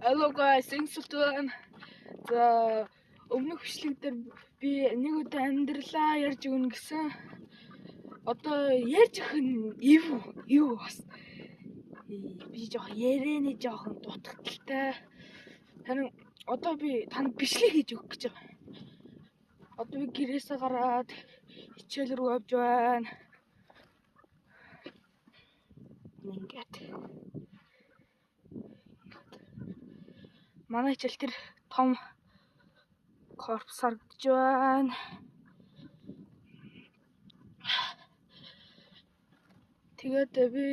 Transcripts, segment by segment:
Hello guys, Sultan. За өмнөх бичлэг дээр би нэг удаа амьдралаа ярьж өгнө гэсэн. Одоо ярьж өгөх нь юу бас. Би жоох ярианы жоохон дутагдaltaй. Харин одоо би танд бичлэг хийж өгөх гэж байгаа. Одоо би гэрээсээ гараад хичээл рүү явж байна. Ингээд манай хичээл тэр том корпус харагдаж байна. Тэгээд би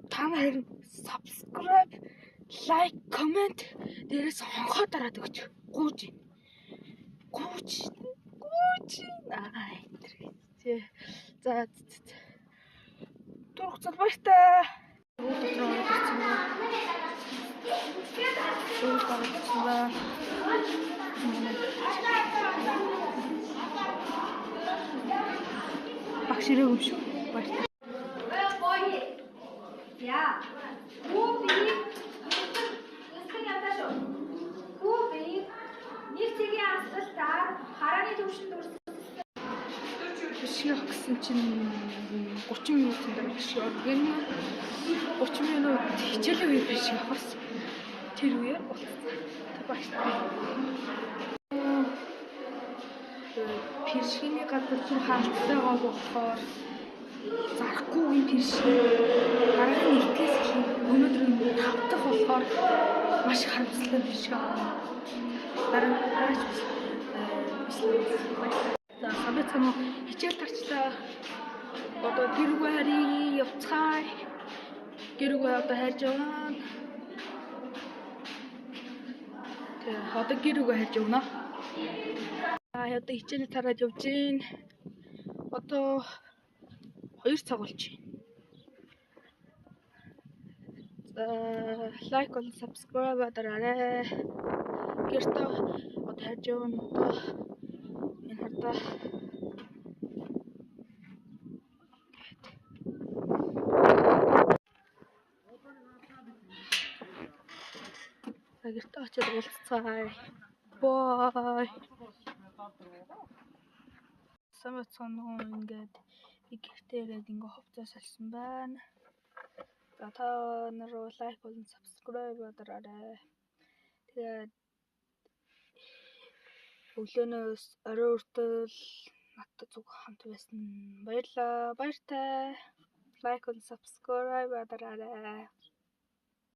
та нар subscribe, like, comment дээрээс хонхоо дараад өгч. Гууж. За. Турх залбартай. Багш ирээгүй юм шүү. Баярлалаа. Ja, нийтийн асуултаар харааны төвшөнд Бишгийг гэсэн чинь 30 минутын дараа бишиг оргоно. 30 минут хичээлээ үе бишиг бас тэр үе багштай. Пиршиний гадар зүр хаалтайгаа болохоор зарахгүй пиршин дараагийн нэгтээс өнөөдөр 5 дахь болохоор маш харамсалтай бишиг аваа. Дараач за самбайцаа хичээл тарчлаа. Одоо гэргүй харий явцгаая. Гэргүй одоо хайрж явна. Тэгээ одоо гэргүй хайрж явна. Одоо хичээлээ тараад явж гин. Одоо 2 цаг болж байна. За лайк болон subscribe дараарай. Гэртээ одоо хайрж явна. Энэ хардаа гэртээ очиод уулзцаая. Бай. Самцоноо ингээд би гэртээ ирээд ингээ хувцас салсан байна. За та нар лайк болон subscribe дараарай. Тэгээд өглөөнөөс орой хүртэл надтай зүг хамт байсан баярлалаа. Баяртай. Лайк болон subscribe дараарай.